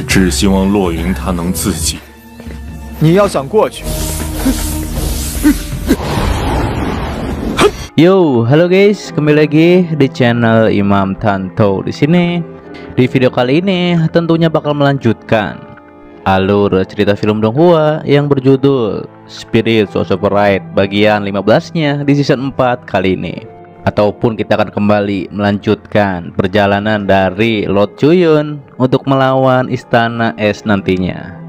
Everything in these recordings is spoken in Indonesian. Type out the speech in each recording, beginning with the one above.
只希望洛云他能自己。你要想过去。 Yo, halo guys, kembali lagi di channel Imam Tanto. Di sini, di video kali ini tentunya bakal melanjutkan alur cerita film Donghua yang berjudul Spirits of Super Ride bagian 15-nya di season 4 kali ini. Ataupun kita akan kembali melanjutkan perjalanan dari Lord Chuyun untuk melawan Istana Es nantinya.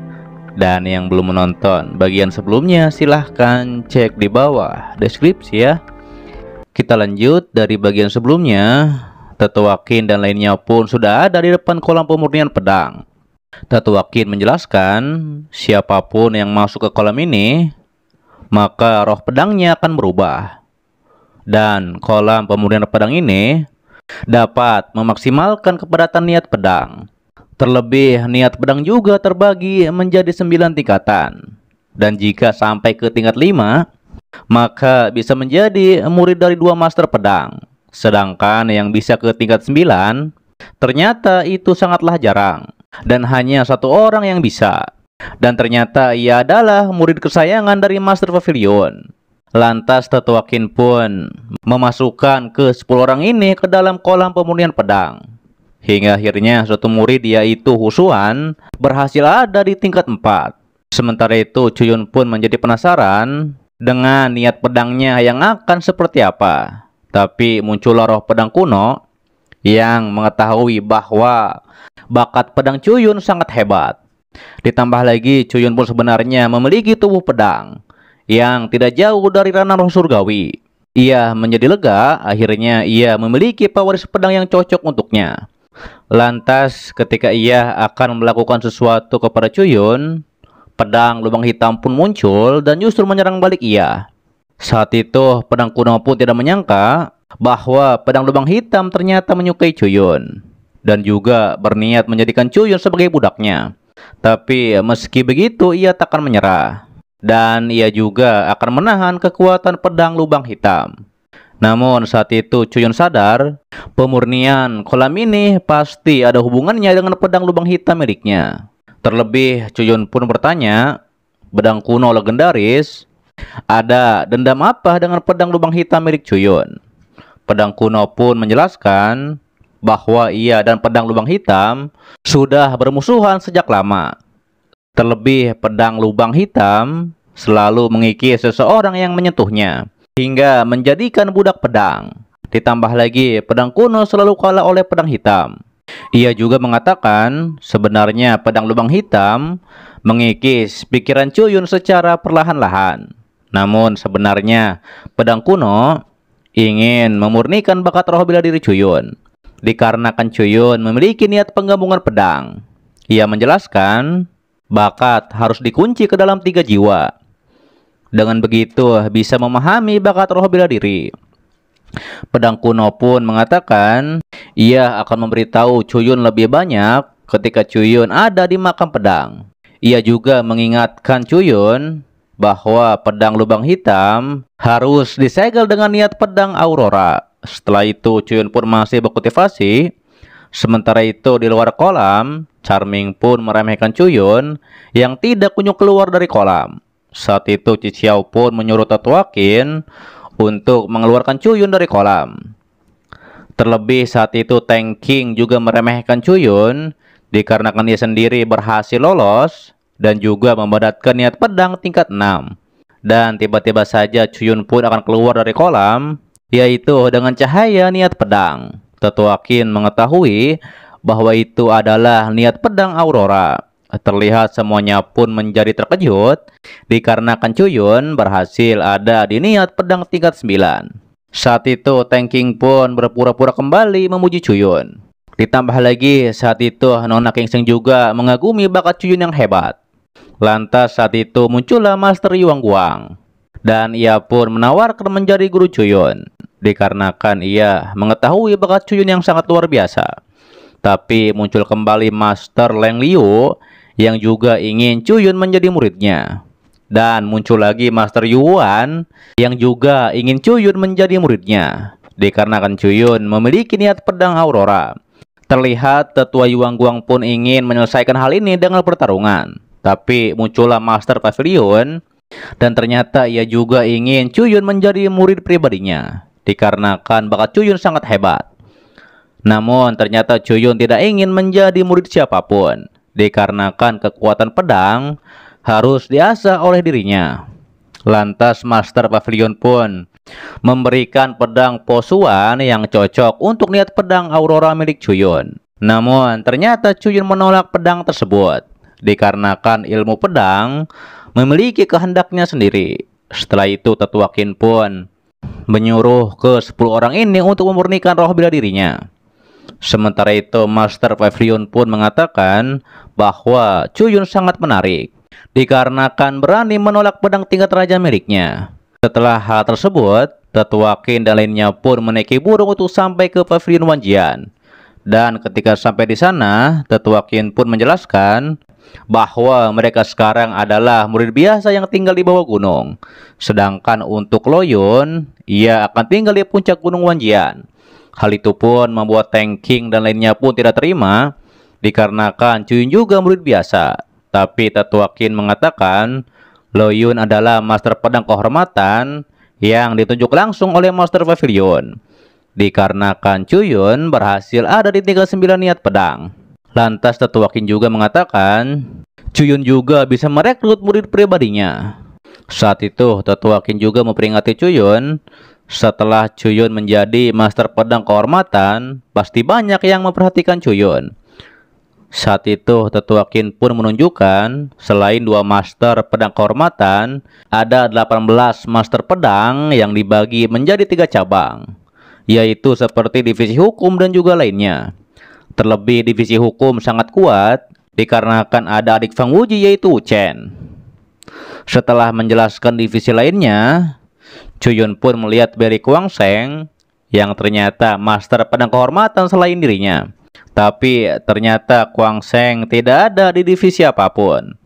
Dan yang belum menonton bagian sebelumnya, silahkan cek di bawah deskripsi ya. Kita lanjut dari bagian sebelumnya. Tatuakin dan lainnya pun sudah ada di depan kolam pemurnian pedang. Tatuakin menjelaskan, siapapun yang masuk ke kolam ini, maka roh pedangnya akan berubah. Dan kolam pemurnian pedang ini dapat memaksimalkan kepadatan niat pedang. Terlebih, niat pedang juga terbagi menjadi 9 tingkatan. Dan jika sampai ke tingkat 5, maka bisa menjadi murid dari 2 master pedang. Sedangkan yang bisa ke tingkat 9, ternyata itu sangatlah jarang. Dan hanya 1 orang yang bisa. Dan ternyata ia adalah murid kesayangan dari Master Pavilion. Lantas Tatuakin pun memasukkan ke 10 orang ini ke dalam kolam pemurnian pedang. Hingga akhirnya suatu murid, yaitu Husuan, berhasil ada di tingkat 4. Sementara itu Chuyun pun menjadi penasaran dengan niat pedangnya yang akan seperti apa. Tapi muncullah roh pedang kuno yang mengetahui bahwa bakat pedang Chuyun sangat hebat. Ditambah lagi Chuyun pun sebenarnya memiliki tubuh pedang yang tidak jauh dari ranah roh surgawi. Ia menjadi lega, akhirnya ia memiliki pewaris pedang yang cocok untuknya. Lantas ketika ia akan melakukan sesuatu kepada Chuyun, pedang lubang hitam pun muncul dan justru menyerang balik ia. Saat itu pedang kuno pun tidak menyangka bahwa pedang lubang hitam ternyata menyukai Chuyun dan juga berniat menjadikan Chuyun sebagai budaknya. Tapi meski begitu ia takkan menyerah, dan ia juga akan menahan kekuatan pedang lubang hitam. Namun saat itu Chuyun sadar pemurnian kolam ini pasti ada hubungannya dengan pedang lubang hitam miliknya. Terlebih Chuyun pun bertanya, pedang kuno legendaris, ada dendam apa dengan pedang lubang hitam milik Chuyun? Pedang kuno pun menjelaskan bahwa ia dan pedang lubang hitam sudah bermusuhan sejak lama. Terlebih pedang lubang hitam selalu mengikis seseorang yang menyentuhnya hingga menjadikan budak pedang. Ditambah lagi pedang kuno selalu kalah oleh pedang hitam. Ia juga mengatakan sebenarnya pedang lubang hitam mengikis pikiran Chuyun secara perlahan-lahan. Namun sebenarnya pedang kuno ingin memurnikan bakat roh bela diri Chuyun. Dikarenakan Chuyun memiliki niat penggabungan pedang, ia menjelaskan bakat harus dikunci ke dalam 3 jiwa. Dengan begitu bisa memahami bakat roh bela diri. Pedang kuno pun mengatakan ia akan memberitahu Chuyun lebih banyak ketika Chuyun ada di makam pedang. Ia juga mengingatkan Chuyun bahwa pedang lubang hitam harus disegel dengan niat pedang Aurora. Setelah itu Chuyun pun masih berkultivasi. Sementara itu di luar kolam, Charming pun meremehkan Chuyun yang tidak kunjung keluar dari kolam. Saat itu Cixiao pun menyuruh Tatuakin untuk mengeluarkan Chuyun dari kolam. Terlebih saat itu Tang King juga meremehkan Chuyun dikarenakan dia sendiri berhasil lolos dan juga membadatkan niat pedang tingkat 6. Dan tiba-tiba saja Chuyun pun akan keluar dari kolam, yaitu dengan cahaya niat pedang. Tatuakin mengetahui bahwa itu adalah niat pedang Aurora. Terlihat semuanya pun menjadi terkejut dikarenakan Chuyun berhasil ada di niat pedang tingkat 9. Saat itu Tang King pun berpura-pura kembali memuji Chuyun. Ditambah lagi saat itu Nona Kingseng juga mengagumi bakat Chuyun yang hebat. Lantas saat itu muncullah Master Yuang Guang, dan ia pun menawarkan menjadi guru Chuyun dikarenakan ia mengetahui bakat Chuyun yang sangat luar biasa. Tapi muncul kembali Master Leng Liu yang juga ingin Chuyun menjadi muridnya. Dan muncul lagi Master Yuan yang juga ingin Chuyun menjadi muridnya. Dikarenakan Chuyun memiliki niat pedang Aurora. Terlihat tetua Yuangguang pun ingin menyelesaikan hal ini dengan pertarungan. Tapi muncullah Master Pavilion, dan ternyata ia juga ingin Cuyun menjadi murid pribadinya, dikarenakan bakat Cuyun sangat hebat. Namun ternyata Cuyun tidak ingin menjadi murid siapapun, dikarenakan kekuatan pedang harus diasah oleh dirinya. Lantas Master Pavilion pun memberikan pedang Posuan yang cocok untuk niat pedang Aurora milik Cuyun. Namun ternyata Cuyun menolak pedang tersebut, dikarenakan ilmu pedang memiliki kehendaknya sendiri. Setelah itu Tetua Qin pun menyuruh ke 10 orang ini untuk memurnikan roh bela dirinya. Sementara itu Master Pavilion pun mengatakan bahwa Cuyun sangat menarik, dikarenakan berani menolak pedang tingkat raja miliknya. Setelah hal tersebut, Tetua Qin dan lainnya pun menaiki burung untuk sampai ke Pavilion Wanjian. Dan ketika sampai di sana, Tetua Qin pun menjelaskan bahwa mereka sekarang adalah murid biasa yang tinggal di bawah gunung. Sedangkan untuk Lo Yun, ia akan tinggal di puncak gunung Wanjian. Hal itu pun membuat Tang King dan lainnya pun tidak terima, dikarenakan Cuyun juga murid biasa. Tapi Tetua Qin mengatakan Lo Yun adalah master pedang kehormatan yang ditunjuk langsung oleh Master Pavilion, dikarenakan Cuyun berhasil ada di tingkat 9 niat pedang. Lantas Tetua Qin juga mengatakan Cuyun juga bisa merekrut murid pribadinya. Saat itu Tetua Qin juga memperingati Cuyun, setelah Cuyun menjadi master pedang kehormatan, pasti banyak yang memperhatikan Cuyun. Saat itu Tetua Qin pun menunjukkan selain 2 master pedang kehormatan, ada 18 master pedang yang dibagi menjadi 3 cabang, yaitu seperti divisi hukum dan juga lainnya. Terlebih divisi hukum sangat kuat dikarenakan ada adik Fang Wuji yaitu Chen. Setelah menjelaskan divisi lainnya, Cuyun pun melihat Beri Kuangseng yang ternyata master pedang kehormatan selain dirinya. Tapi ternyata Kuangseng tidak ada di divisi apapun.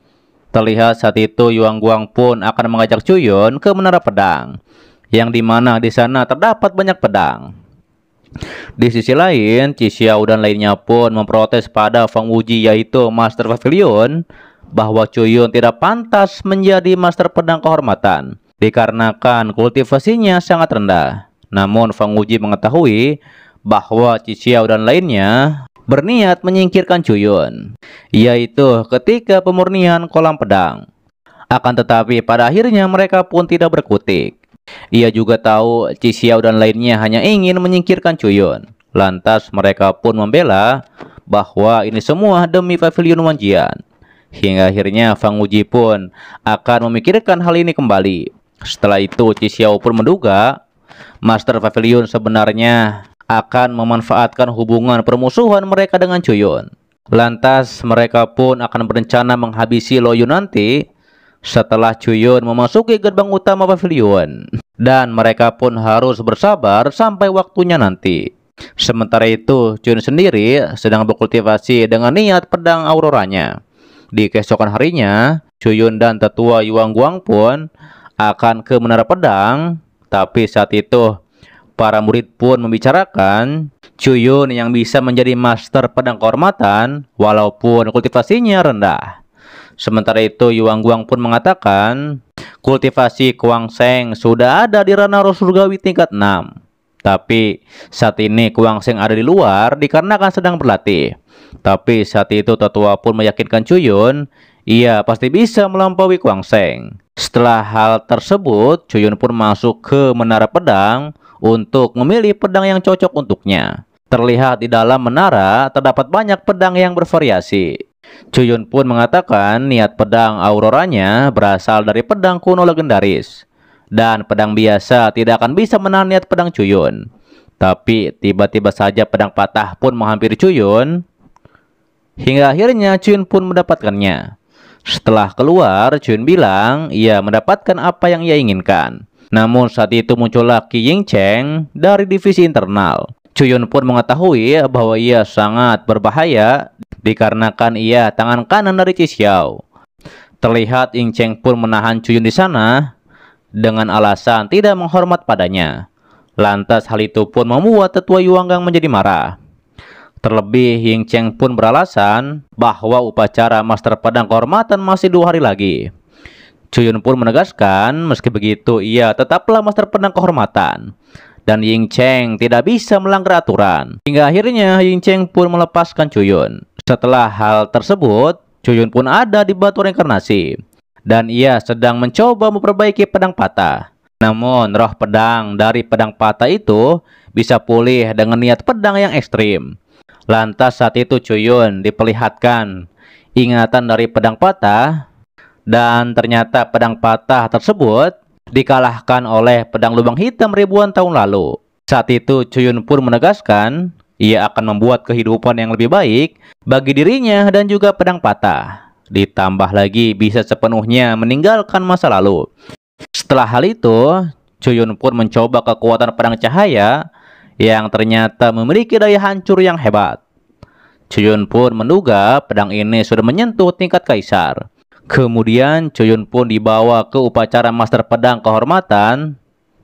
Terlihat saat itu Yuangguang pun akan mengajak Cuyun ke menara pedang, yang dimana di sana terdapat banyak pedang. Di sisi lain, Xiao dan lainnya pun memprotes pada Fang Wuji yaitu Master Pavilion bahwa Cuyun tidak pantas menjadi master pedang kehormatan dikarenakan kultivasinya sangat rendah. Namun Fang Wuji mengetahui bahwa Xiao dan lainnya berniat menyingkirkan Cuyun, yaitu ketika pemurnian kolam pedang. Akan tetapi pada akhirnya mereka pun tidak berkutik. Ia juga tahu Xiao dan lainnya hanya ingin menyingkirkan Cuyun. Lantas mereka pun membela bahwa ini semua demi Pavilion Wanjian. Hingga akhirnya Fang Wuji pun akan memikirkan hal ini kembali. Setelah itu Xiao pun menduga Master Pavilion sebenarnya akan memanfaatkan hubungan permusuhan mereka dengan Cuyun. Lantas mereka pun akan berencana menghabisi Lo Yun nanti setelah Cuyun memasuki gerbang utama Pavilion. Dan mereka pun harus bersabar sampai waktunya nanti. Sementara itu Cuyun sendiri sedang berkultivasi dengan niat pedang auroranya. Di keesokan harinya Cuyun dan Tetua Yuangguang pun akan ke menara pedang. Tapi saat itu para murid pun membicarakan Cuyun yang bisa menjadi master pedang kehormatan walaupun kultivasinya rendah. Sementara itu Yuangguang pun mengatakan kultivasi Kuangseng sudah ada di ranah roh surgawi tingkat 6. Tapi saat ini Kuangseng ada di luar dikarenakan sedang berlatih. Tapi saat itu Tetua pun meyakinkan Cuyun ia pasti bisa melampaui Kuangseng. Setelah hal tersebut Cuyun pun masuk ke menara pedang untuk memilih pedang yang cocok untuknya. Terlihat di dalam menara terdapat banyak pedang yang bervariasi. Cuyun pun mengatakan niat pedang auroranya berasal dari pedang kuno legendaris. Dan pedang biasa tidak akan bisa menahan niat pedang Cuyun. Tapi tiba-tiba saja pedang patah pun menghampiri Cuyun. Hingga akhirnya Cuyun pun mendapatkannya. Setelah keluar, Cuyun bilang ia mendapatkan apa yang ia inginkan. Namun saat itu muncullah Qi Yingcheng dari divisi internal. Cuyun pun mengetahui bahwa ia sangat berbahaya dikarenakan ia tangan kanan dari Xiao. Terlihat Yingcheng pun menahan Cuyun di sana dengan alasan tidak menghormat padanya. Lantas hal itu pun membuat Tetua Yuanggang menjadi marah. Terlebih Ying Cheng pun beralasan bahwa upacara Master Pedang Kehormatan masih 2 hari lagi. Chuyun pun menegaskan meski begitu ia tetaplah Master Pedang Kehormatan dan Ying Cheng tidak bisa melanggar aturan. Hingga akhirnya Ying Cheng pun melepaskan Chuyun. Setelah hal tersebut, Chuyun pun ada di batu reinkarnasi dan ia sedang mencoba memperbaiki pedang patah. Namun roh pedang dari pedang patah itu bisa pulih dengan niat pedang yang ekstrim. Lantas saat itu Chuyun diperlihatkan ingatan dari pedang patah dan ternyata pedang patah tersebut dikalahkan oleh pedang lubang hitam ribuan tahun lalu. Saat itu Chuyun pun menegaskan ia akan membuat kehidupan yang lebih baik bagi dirinya dan juga pedang patah. Ditambah lagi bisa sepenuhnya meninggalkan masa lalu. Setelah hal itu, Chuyun pun mencoba kekuatan pedang cahaya yang ternyata memiliki daya hancur yang hebat. Chuyun pun menduga pedang ini sudah menyentuh tingkat kaisar. Kemudian Chuyun pun dibawa ke upacara Master Pedang Kehormatan.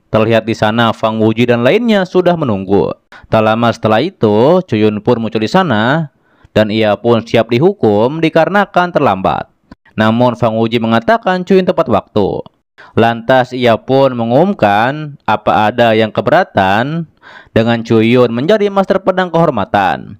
Terlihat di sana Fang Wuji dan lainnya sudah menunggu. Tak lama setelah itu, Chuyun pun muncul di sana dan ia pun siap dihukum dikarenakan terlambat. Namun Fang Wuji mengatakan Chuyun tepat waktu. Lantas ia pun mengumumkan apa ada yang keberatan dengan Chuyun menjadi Master Pedang Kehormatan.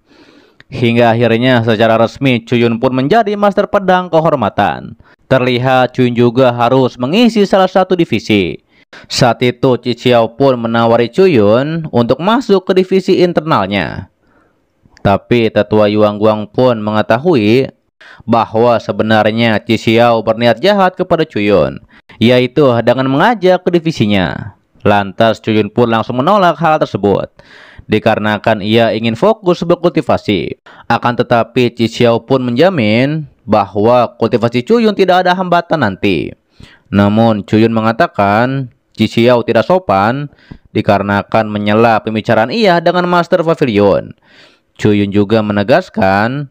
Hingga akhirnya secara resmi Chuyun pun menjadi Master Pedang Kehormatan. Terlihat Chuyun juga harus mengisi salah satu divisi. Saat itu Qi Xiao pun menawari Chuyun untuk masuk ke divisi internalnya. Tapi tetua Yuang Guang pun mengetahui bahwa sebenarnya Qi Xiao berniat jahat kepada Chuyun, yaitu dengan mengajak ke divisinya. Lantas Chuyun pun langsung menolak hal tersebut dikarenakan ia ingin fokus berkultivasi. Akan tetapi Qi Xiao pun menjamin bahwa kultivasi Chuyun tidak ada hambatan nanti. Namun Chuyun mengatakan Qi Xiao tidak sopan dikarenakan menyela pembicaraan ia dengan Master Pavilion. Chuyun juga menegaskan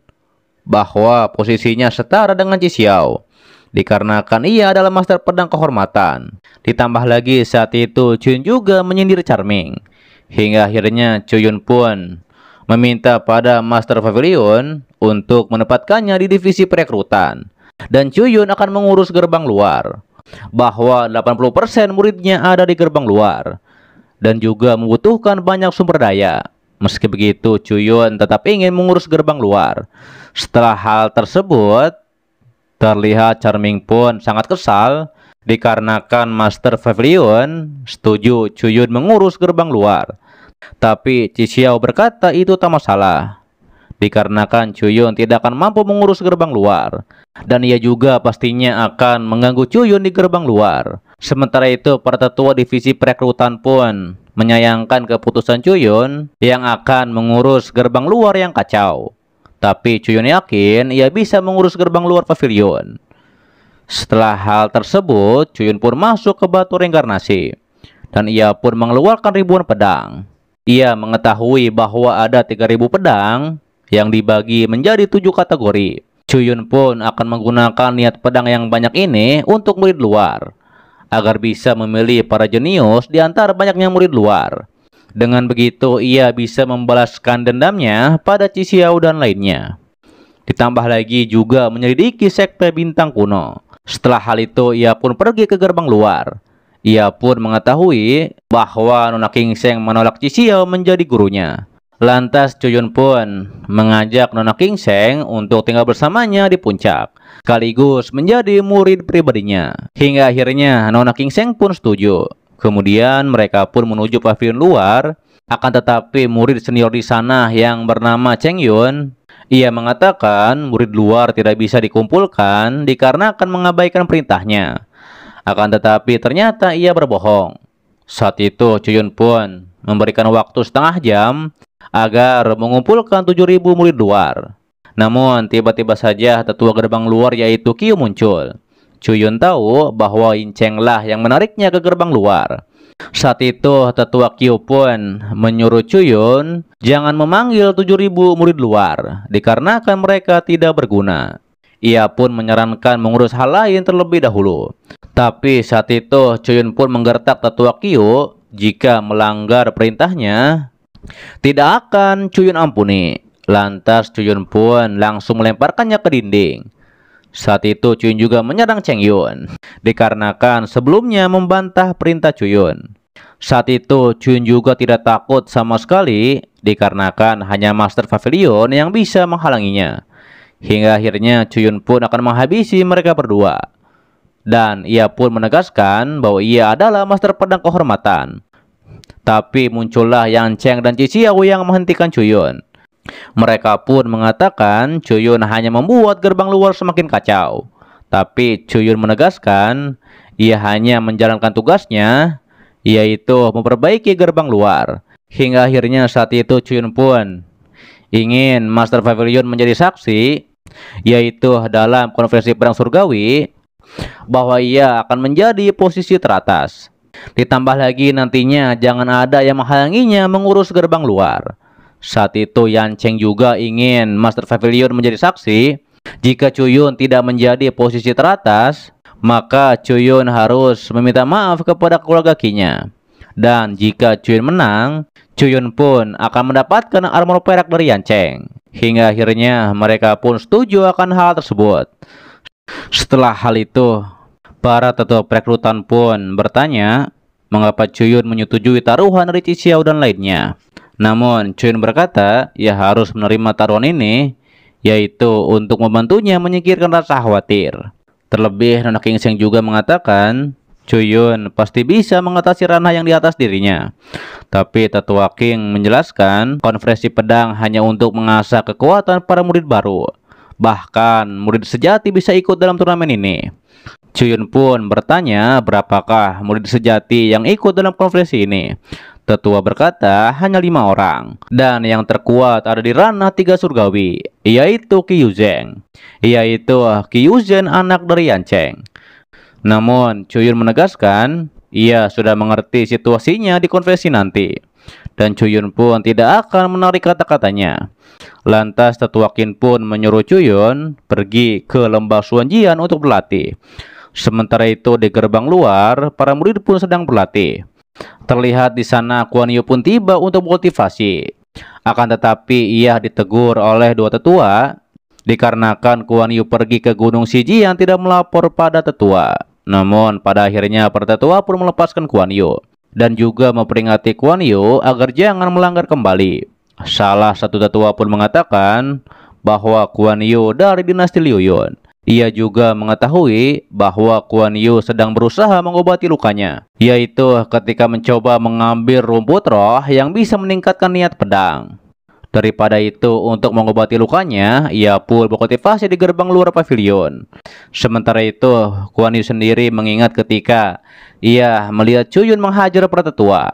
bahwa posisinya setara dengan Qi Xiao dikarenakan ia adalah Master Pedang Kehormatan. Ditambah lagi saat itu Chuyun juga menyindir Charming. Hingga akhirnya Chuyun pun meminta pada Master Pavilion untuk menempatkannya di divisi perekrutan. Dan Chuyun akan mengurus gerbang luar. Bahwa 80% muridnya ada di gerbang luar. Dan juga membutuhkan banyak sumber daya. Meski begitu Chuyun tetap ingin mengurus gerbang luar. Setelah hal tersebut, terlihat Charming pun sangat kesal dikarenakan Master Pavilion setuju Chuyun mengurus gerbang luar. Tapi Qi Xiao berkata itu tak masalah dikarenakan Chuyun tidak akan mampu mengurus gerbang luar dan ia juga pastinya akan mengganggu Chuyun di gerbang luar. Sementara itu para tetua divisi perekrutan pun menyayangkan keputusan Chuyun yang akan mengurus gerbang luar yang kacau. Tapi Chuyun yakin ia bisa mengurus gerbang luar pavilion. Setelah hal tersebut, Chuyun pun masuk ke batu reinkarnasi dan ia pun mengeluarkan ribuan pedang. Ia mengetahui bahwa ada 3000 pedang yang dibagi menjadi 7 kategori. Chuyun pun akan menggunakan niat pedang yang banyak ini untuk murid luar agar bisa memilih para jenius di antara banyaknya murid luar. Dengan begitu ia bisa membalaskan dendamnya pada Qi Xiao dan lainnya. Ditambah lagi juga menyelidiki sekte bintang kuno. Setelah hal itu ia pun pergi ke gerbang luar. Ia pun mengetahui bahwa Nona King Seng menolak Qi Xiao menjadi gurunya. Lantas Chuyun pun mengajak Nona King Seng untuk tinggal bersamanya di puncak, sekaligus menjadi murid pribadinya. Hingga akhirnya Nona King Seng pun setuju. Kemudian mereka pun menuju pavilion luar. Akan tetapi murid senior di sana yang bernama Cheng Yun, ia mengatakan murid luar tidak bisa dikumpulkan dikarenakan mengabaikan perintahnya. Akan tetapi ternyata ia berbohong. Saat itu Chuyun pun memberikan waktu setengah jam agar mengumpulkan 7000 murid luar. Namun tiba-tiba saja tetua gerbang luar yaitu Qiu muncul. Chuyun tahu bahwa Yin Cheng lah yang menariknya ke gerbang luar. Saat itu tetua Qiu pun menyuruh Chuyun jangan memanggil 7000 murid luar dikarenakan mereka tidak berguna. Ia pun menyarankan mengurus hal lain terlebih dahulu. Tapi saat itu Chuyun pun menggertak tetua Qiu jika melanggar perintahnya tidak akan Chuyun ampuni. Lantas Chuyun pun langsung melemparkannya ke dinding. Saat itu Chuyun juga menyerang Cheng Yun, dikarenakan sebelumnya membantah perintah Chuyun. Saat itu Chuyun juga tidak takut sama sekali, dikarenakan hanya Master Pavilion yang bisa menghalanginya. Hingga akhirnya Chuyun pun akan menghabisi mereka berdua. Dan ia pun menegaskan bahwa ia adalah Master Pedang Kehormatan. Tapi muncullah Yang Cheng dan Qi Xiao yang menghentikan Chuyun. Mereka pun mengatakan Chuyun hanya membuat gerbang luar semakin kacau. Tapi Chuyun menegaskan ia hanya menjalankan tugasnya, yaitu memperbaiki gerbang luar. Hingga akhirnya saat itu Chuyun pun ingin Master Pavilion menjadi saksi, yaitu dalam konferensi perang surgawi, bahwa ia akan menjadi posisi teratas. Ditambah lagi nantinya jangan ada yang menghalanginya mengurus gerbang luar. Saat itu Yang Cheng juga ingin Master Pavilion menjadi saksi. Jika Chuyun tidak menjadi posisi teratas, maka Chuyun harus meminta maaf kepada keluarga Qi-nya. Dan jika Chuyun menang, Chuyun pun akan mendapatkan armor perak dari Yang Cheng. Hingga akhirnya mereka pun setuju akan hal tersebut. Setelah hal itu, para tetua perekrutan pun bertanya mengapa Chuyun menyetujui taruhan dari Qi Xiao dan lainnya. Namun Chuyun berkata ia harus menerima taruhan ini, yaitu untuk membantunya menyingkirkan rasa khawatir. Terlebih Nona King Seng juga mengatakan Chuyun pasti bisa mengatasi ranah yang di atas dirinya. Tapi Tetua King menjelaskan konferensi pedang hanya untuk mengasah kekuatan para murid baru. Bahkan murid sejati bisa ikut dalam turnamen ini. Chuyun pun bertanya berapakah murid sejati yang ikut dalam konferensi ini. Tetua berkata hanya 5 orang. Dan yang terkuat ada di ranah 3 surgawi, yaitu Qi Yuzhen. Yaitu Qi Yuzhen anak dari Yang Cheng. Namun Chuyun menegaskan ia sudah mengerti situasinya di konferensi nanti. Dan Chuyun pun tidak akan menarik kata-katanya. Lantas Tetua Qin pun menyuruh Chuyun pergi ke lembah Xuanjian untuk berlatih. Sementara itu di gerbang luar, para murid pun sedang berlatih. Terlihat di sana Kuan Yu pun tiba untuk motivasi. Akan tetapi ia ditegur oleh 2 tetua dikarenakan Kuan Yu pergi ke Gunung Shiji yang tidak melapor pada tetua. Namun pada akhirnya para tetua pun melepaskan Kuan Yu dan juga memperingati Kuan Yu agar jangan melanggar kembali. Salah satu tetua pun mengatakan bahwa Kuan Yu dari dinasti Liu Yun. Ia juga mengetahui bahwa Kuan Yu sedang berusaha mengobati lukanya, yaitu ketika mencoba mengambil rumput roh yang bisa meningkatkan niat pedang. Daripada itu, untuk mengobati lukanya, ia pun berkultivasi di gerbang luar pavilion. Sementara itu, Kuan Yu sendiri mengingat ketika ia melihat Chuyun menghajar para tetua.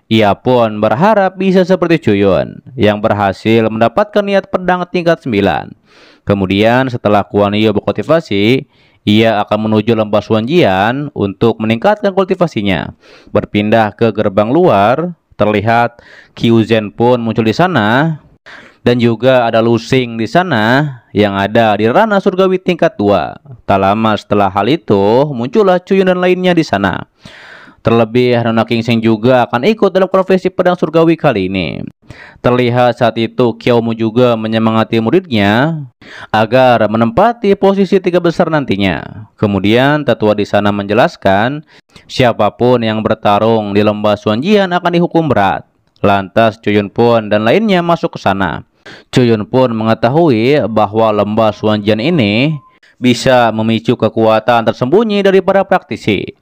Ia pun berharap bisa seperti Chuyun yang berhasil mendapatkan niat pedang tingkat 9. Kemudian setelah Kuan Yu berkultivasi, ia akan menuju lembah Xuanjian untuk meningkatkan kultivasinya. Berpindah ke gerbang luar, terlihat Qi Yuzhen pun muncul di sana. Dan juga ada Lu Xing di sana yang ada di ranah surgawi tingkat 2. Tak lama setelah hal itu, muncullah Chuyun dan lainnya di sana. Terlebih Nona King Seng juga akan ikut dalam konferensi pedang surgawi kali ini. Terlihat saat itu Qiao Mu juga menyemangati muridnya agar menempati posisi 3 besar nantinya. Kemudian tetua di sana menjelaskan siapapun yang bertarung di lembah Xuanjian akan dihukum berat. Lantas Chuyun pun dan lainnya masuk ke sana. Chuyun pun mengetahui bahwa lembah Xuanjian ini bisa memicu kekuatan tersembunyi dari para praktisi.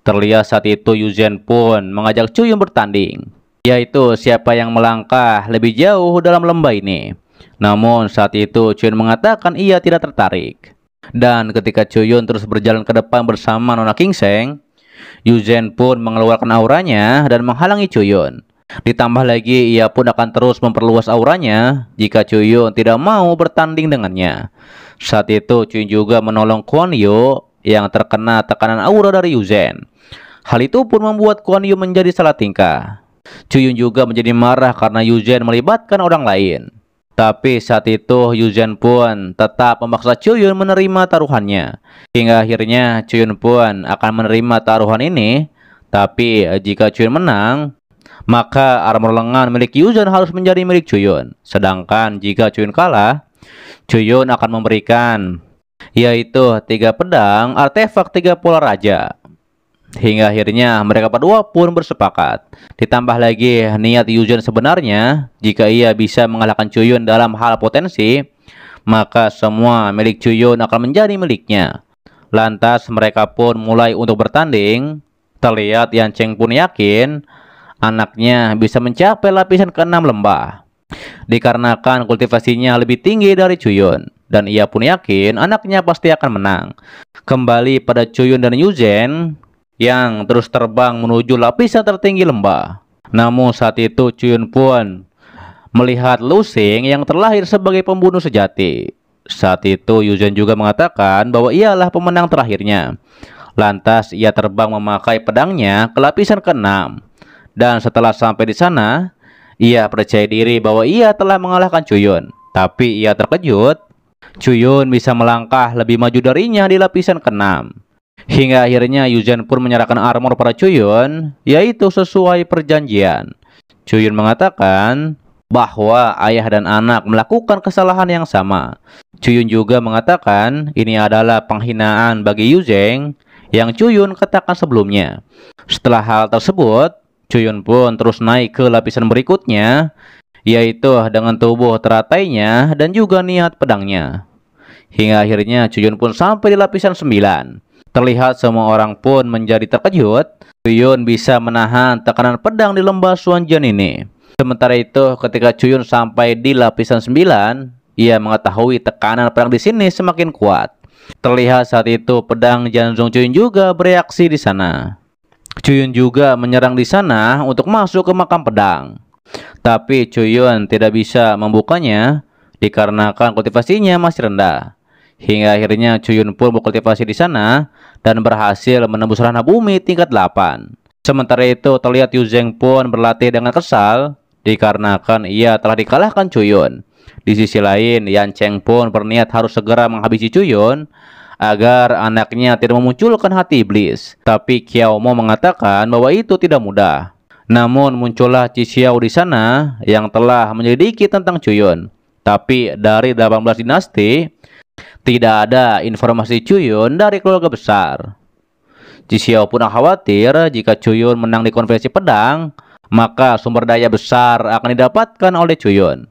Terlihat saat itu Yuzhen pun mengajak Chuyun bertanding, yaitu siapa yang melangkah lebih jauh dalam lembah ini. Namun saat itu Chuyun mengatakan ia tidak tertarik. Dan ketika Chuyun terus berjalan ke depan bersama Nona King Seng, Yuzhen pun mengeluarkan auranya dan menghalangi Chuyun. Ditambah lagi ia pun akan terus memperluas auranya jika Chuyun tidak mau bertanding dengannya. Saat itu Chuyun juga menolong Kuan Yu yang terkena tekanan aura dari Yuzhen. Hal itu pun membuat Kuan Yu menjadi salah tingkah. Chuyun juga menjadi marah karena Yuzhen melibatkan orang lain. Tapi saat itu Yuzhen pun tetap memaksa Chuyun menerima taruhannya. Hingga akhirnya Chuyun pun akan menerima taruhan ini. Tapi jika Chuyun menang, maka armor lengan milik Yuzhan harus menjadi milik Chuyun. Sedangkan jika Chuyun kalah, Chuyun akan memberikan yaitu 3 pedang artefak 3 pola raja. Hingga akhirnya mereka berdua pun bersepakat. Ditambah lagi niat Yuzhan sebenarnya, jika ia bisa mengalahkan Chuyun dalam hal potensi, maka semua milik Chuyun akan menjadi miliknya. Lantas mereka pun mulai untuk bertanding. Terlihat Yan Cheng pun yakin anaknya bisa mencapai lapisan ke-6 lembah, dikarenakan kultivasinya lebih tinggi dari Chuyun, dan ia pun yakin anaknya pasti akan menang. Kembali pada Chuyun dan Yuzhen yang terus terbang menuju lapisan tertinggi lembah. Namun saat itu Chuyun pun melihat Lu Xing yang terlahir sebagai pembunuh sejati. Saat itu Yuzhen juga mengatakan bahwa ialah pemenang terakhirnya. Lantas ia terbang memakai pedangnya ke lapisan ke-6. Dan setelah sampai di sana, ia percaya diri bahwa ia telah mengalahkan Chuyun. Tapi ia terkejut, Chuyun bisa melangkah lebih maju darinya di lapisan ke-6. Hingga akhirnya Yuzhen pun menyerahkan armor pada Chuyun, yaitu sesuai perjanjian. Chuyun mengatakan bahwa ayah dan anak melakukan kesalahan yang sama. Chuyun juga mengatakan ini adalah penghinaan bagi Yuzhen yang Chuyun katakan sebelumnya. Setelah hal tersebut, Chuyun pun terus naik ke lapisan berikutnya, yaitu dengan tubuh teratainya dan juga niat pedangnya. Hingga akhirnya Chuyun pun sampai di lapisan 9. Terlihat semua orang pun menjadi terkejut. Chuyun bisa menahan tekanan pedang di lembah Xuanjian ini. Sementara itu, ketika Chuyun sampai di lapisan 9, ia mengetahui tekanan pedang di sini semakin kuat. Terlihat saat itu pedang Janzong Chuyun juga bereaksi di sana. Chuyun juga menyerang di sana untuk masuk ke makam pedang. Tapi Chuyun tidak bisa membukanya dikarenakan kultivasinya masih rendah. Hingga akhirnya Chuyun pun berkultivasi di sana dan berhasil menembus ranah bumi tingkat 8. Sementara itu terlihat Yuzhen pun berlatih dengan kesal dikarenakan ia telah dikalahkan Chuyun. Di sisi lain, Yan Cheng pun berniat harus segera menghabisi Chuyun agar anaknya tidak memunculkan hati iblis. Tapi Qiao Mo mengatakan bahwa itu tidak mudah. Namun muncullah Qi Xiao di sana yang telah menyelidiki tentang Chuyun. Tapi dari 18 dinasti tidak ada informasi Chuyun dari keluarga besar. Qi Xiao pun khawatir jika Chuyun menang di konversi pedang, maka sumber daya besar akan didapatkan oleh Chuyun.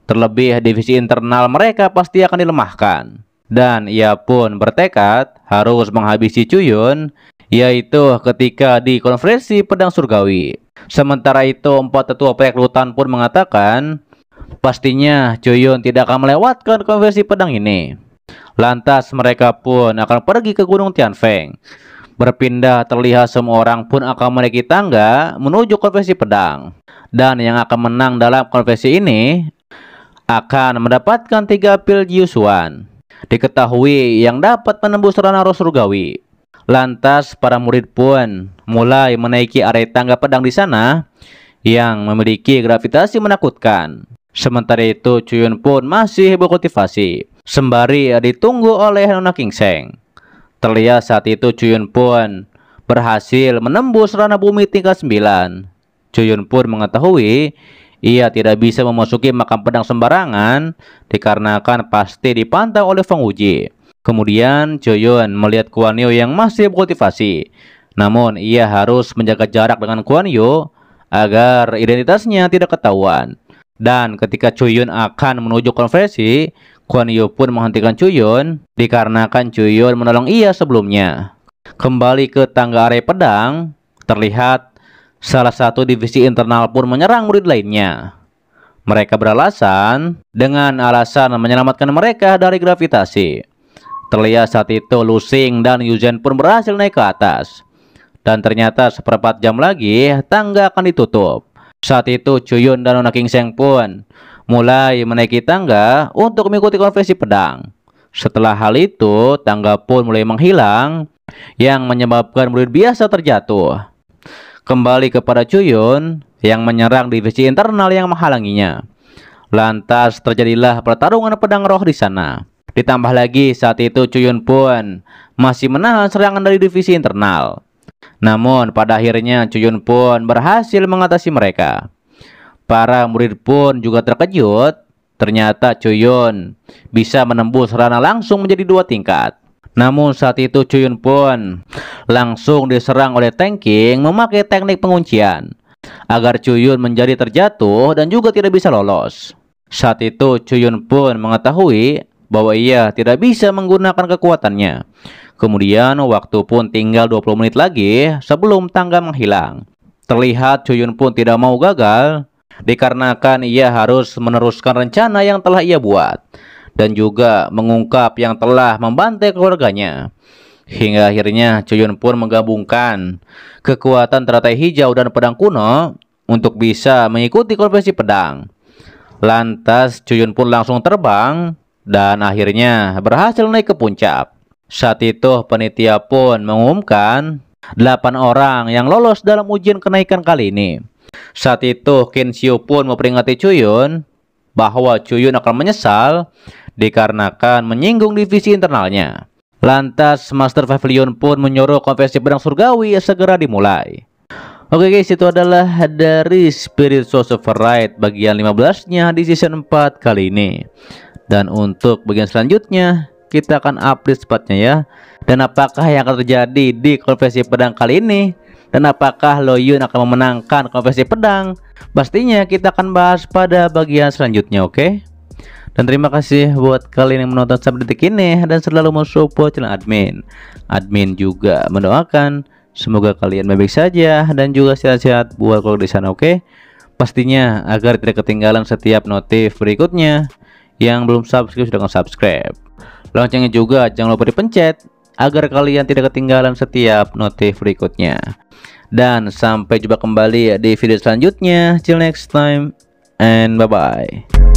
Terlebih divisi internal mereka pasti akan dilemahkan. Dan ia pun bertekad harus menghabisi Chuyun, yaitu ketika di konferensi pedang surgawi. Sementara itu 4 tetua perekrutan pun mengatakan pastinya Chuyun tidak akan melewatkan konferensi pedang ini. Lantas mereka pun akan pergi ke Gunung Tianfeng. Berpindah terlihat semua orang pun akan menaiki tangga menuju konferensi pedang. Dan yang akan menang dalam konferensi ini akan mendapatkan 3 pil Jiusuan. Diketahui yang dapat menembus ranah roh surgawi. Lantas para murid pun mulai menaiki area tangga pedang di sana yang memiliki gravitasi menakutkan. Sementara itu Chuyun pun masih berkultivasi sembari ditunggu oleh Nona Qingseng. Terlihat saat itu Chuyun pun berhasil menembus ranah bumi tingkat 9. Chuyun pun mengetahui ia tidak bisa memasuki makam pedang sembarangan dikarenakan pasti dipantau oleh Feng Wuji. Kemudian Chuyun melihat Guan Yu yang masih berkultivasi. Namun ia harus menjaga jarak dengan Guan Yu agar identitasnya tidak ketahuan. Dan ketika Chuyun akan menuju konferensi, Guan Yu pun menghentikan Chuyun dikarenakan Chuyun menolong ia sebelumnya. Kembali ke tangga area pedang, terlihat salah satu divisi internal pun menyerang murid lainnya. Mereka beralasan dengan alasan menyelamatkan mereka dari gravitasi. Terlihat saat itu Lu Xing dan Yuzhen pun berhasil naik ke atas. Dan ternyata seperempat jam lagi tangga akan ditutup. Saat itu Chuyun dan Nona Qingseng pun mulai menaiki tangga untuk mengikuti konferensi pedang. Setelah hal itu tangga pun mulai menghilang yang menyebabkan murid biasa terjatuh. Kembali kepada Chuyun yang menyerang divisi internal yang menghalanginya. Lantas terjadilah pertarungan pedang roh di sana. Ditambah lagi saat itu Chuyun pun masih menahan serangan dari divisi internal. Namun pada akhirnya Cuyun pun berhasil mengatasi mereka. Para murid pun juga terkejut. Ternyata Cuyun bisa menembus ranah langsung menjadi 2 tingkat. Namun saat itu Cuyun pun langsung diserang oleh Tengking memakai teknik penguncian agar Cuyun menjadi terjatuh dan juga tidak bisa lolos. Saat itu Cuyun pun mengetahui bahwa ia tidak bisa menggunakan kekuatannya. Kemudian waktu pun tinggal 20 menit lagi sebelum tangga menghilang. Terlihat Cuyun pun tidak mau gagal, dikarenakan ia harus meneruskan rencana yang telah ia buat dan juga mengungkap yang telah membantai keluarganya. Hingga akhirnya Cuyun pun menggabungkan kekuatan teratai hijau dan pedang kuno untuk bisa mengikuti konvensi pedang. Lantas Cuyun pun langsung terbang dan akhirnya berhasil naik ke puncak. Saat itu panitia pun mengumumkan 8 orang yang lolos dalam ujian kenaikan kali ini. Saat itu Qin Xiu pun memperingati Cuyun bahwa Cuyun akan menyesal dikarenakan menyinggung divisi internalnya. Lantas Master Pavilion pun menyuruh konvensi pedang surgawi segera dimulai. Oke guys, itu adalah dari Spirit Sorcerer Rite bagian 15-nya di season 4 kali ini. Dan untuk bagian selanjutnya kita akan update cepatnya ya. Dan apakah yang akan terjadi di konvensi pedang kali ini, dan apakah Lo Yun akan memenangkan konvensi pedang, pastinya kita akan bahas pada bagian selanjutnya, oke? Dan terima kasih buat kalian yang menonton sampai detik ini dan selalu mensupport channel admin. Admin juga mendoakan semoga kalian baik-baik saja dan juga sehat-sehat buat keluarga di sana, oke? Pastinya agar tidak ketinggalan setiap notif berikutnya. Yang belum subscribe silahkan subscribe. Loncengnya juga jangan lupa dipencet agar kalian tidak ketinggalan setiap notif berikutnya. Dan sampai jumpa kembali di video selanjutnya. Till next time and bye bye.